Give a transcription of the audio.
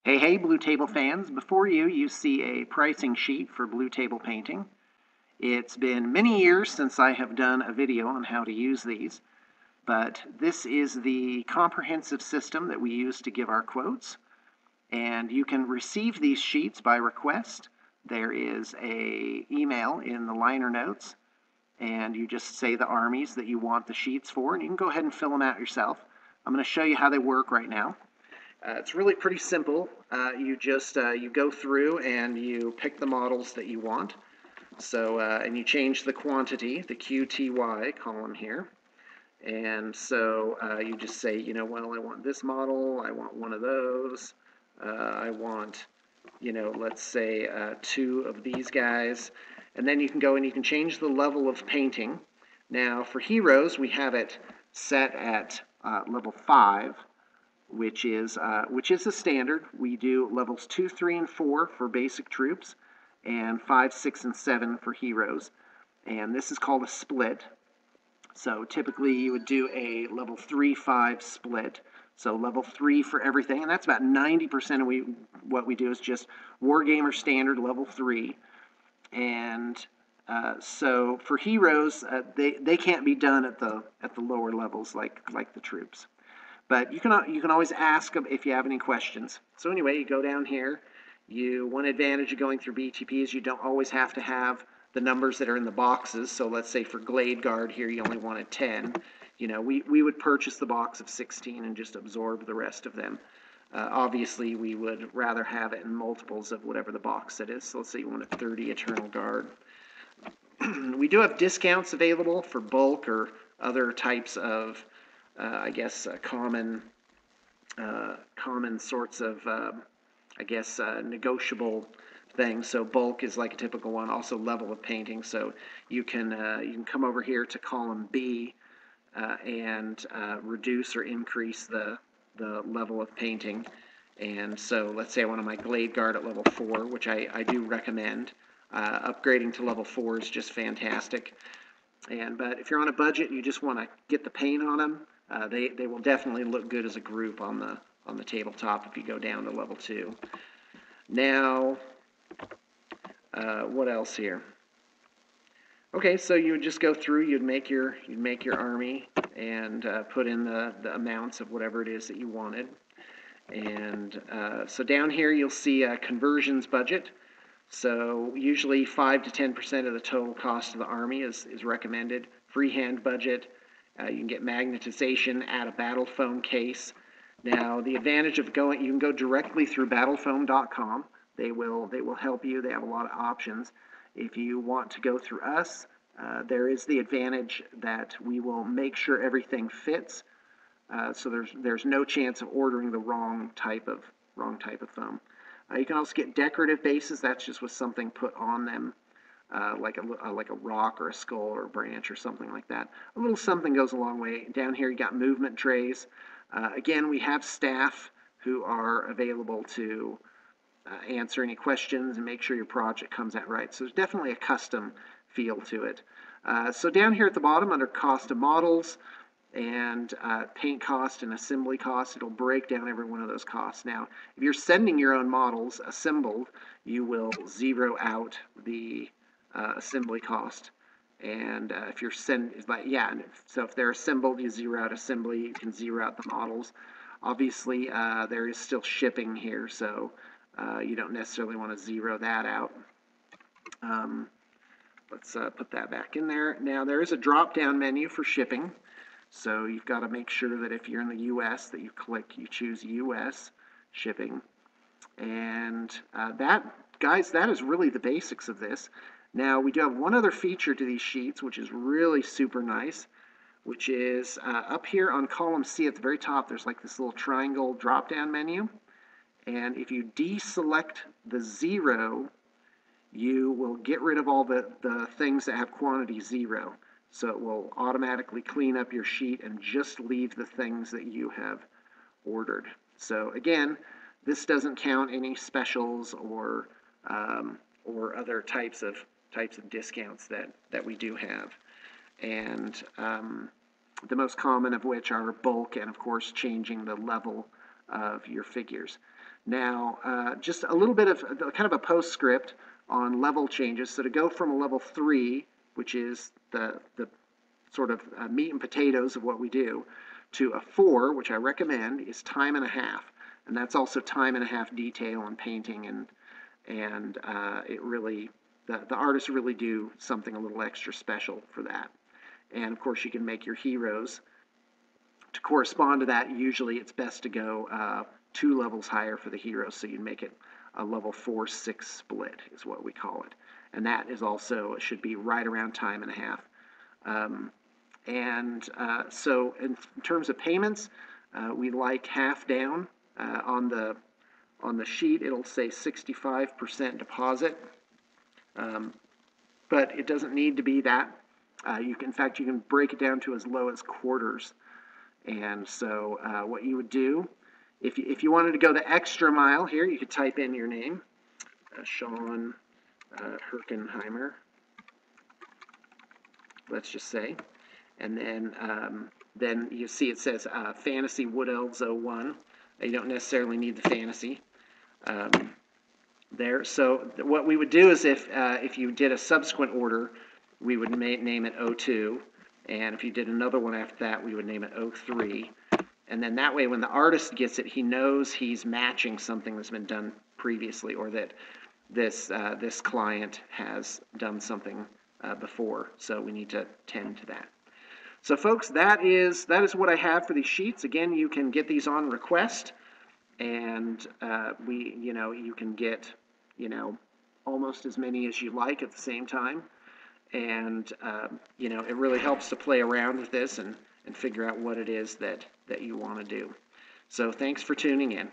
Hey, Blue Table fans. Before you see a pricing sheet for Blue Table painting. It's been many years since I have done a video on how to use these, but this is the comprehensive system that we use to give our quotes, and you can receive these sheets by request. There is a email in the liner notes, and you just say the armies that you want the sheets for, and you can go ahead and fill them out yourself. I'm going to show you how they work right now. It's really pretty simple. You go through and you pick the models that you want. So and you change the quantity, the QTY column here. And so you just say, well, I want this model, I want one of those, I want, let's say 2 of these guys. And then you can go and you can change the level of painting. Now for heroes, we have it set at level 5. Which is the standard. We do levels 2, 3, and 4 for basic troops, and 5, 6, and 7 for heroes. And this is called a split. So typically you would do a level 3, 5 split. So level 3 for everything, and that's about 90% of what we do is just Wargamer standard level 3. And so for heroes, they can't be done at the lower levels like the troops. But you can always ask them if you have any questions. So anyway, you go down here. One advantage of going through BTP is you don't always have to have the numbers that are in the boxes. So let's say for Glade Guard here, you only wanted 10. We would purchase the box of 16 and just absorb the rest of them. Obviously, we would rather have it in multiples of whatever the box set is. So let's say you want a 30 Eternal Guard. We do have discounts available for bulk or other types of common sorts of, negotiable things. So bulk is like a typical one. Also level of painting. So you can come over here to column B and reduce or increase the level of painting. And so let's say I want my Glade Guard at level 4, which I do recommend. Upgrading to level 4 is just fantastic. But if you're on a budget, you just want to get the paint on them. They will definitely look good as a group on the tabletop if you go down to level 2. Now, what else here? Okay, so you would just go through. You'd make your army and put in the amounts of whatever it is that you wanted. And so down here you'll see a conversions budget. So usually 5 to 10% of the total cost of the army is recommended. Freehand budget. You can get magnetization, add a battle foam case. Now the advantage of you can go directly through battlefoam.com. They will help you. They have a lot of options. If you want to go through us, there is the advantage that we will make sure everything fits. So there's no chance of ordering the wrong type of foam. You can also get decorative bases. That's just with something put on them, like a rock or a skull or a branch or something like that. A little something goes a long way. Down here you got movement trays. Again, we have staff who are available to answer any questions and make sure your project comes out right. So there's definitely a custom feel to it. So down here at the bottom under cost of models and paint cost and assembly cost, it'll break down every one of those costs. Now, if you're sending your own models assembled, you will zero out the assembly cost. And if you're so if they're assembled, you zero out assembly. You can zero out the models. Obviously, there is still shipping here, so you don't necessarily want to zero that out. Let's put that back in there. Now, there is a drop-down menu for shipping. So you've got to make sure that if you're in the U.S. that you choose U.S. shipping. And guys, that is really the basics of this. Now, we do have one other feature to these sheets, which is really super nice, which is up here on column C at the very top, there's like this little triangle drop-down menu. And if you deselect the 0, you will get rid of all the things that have quantity 0. So it will automatically clean up your sheet and just leave the things that you have ordered. So again, this doesn't count any specials or other types of discounts that we do have. And the most common of which are bulk and, of course, changing the level of your figures. Now, just a little bit of kind of a postscript on level changes. So to go from a level 3, which is the sort of meat and potatoes of what we do, to a 4, which I recommend, is time and a half. And that's also time and a half detail and painting, and it really, the artists really do something a little extra special for that. And of course you can make your heroes to correspond to that. Usually it's best to go 2 levels higher for the heroes, so you make it a level 4-6 split is what we call it. And that is also, it should be right around time and a half. So in terms of payments, we like half down. On the sheet it'll say 65% deposit, but it doesn't need to be that. In fact, you can break it down to as low as quarters. And so what you would do, if you wanted to go the extra mile here, you could type in your name, Shawn Herkenheimer, let's just say, and then you see it says Fantasy Wood Elves 01. You don't necessarily need the fantasy there. So what we would do is if you did a subsequent order, we would name it 02, and if you did another one after that, we would name it 03. And then that way, when the artist gets it, he knows he's matching something that's been done previously, or that this client has done something before. So we need to tend to that. So folks, that is what I have for these sheets. Again, you can get these on request, and you can get almost as many as you like at the same time. And it really helps to play around with this and figure out what it is that you want to do. So thanks for tuning in.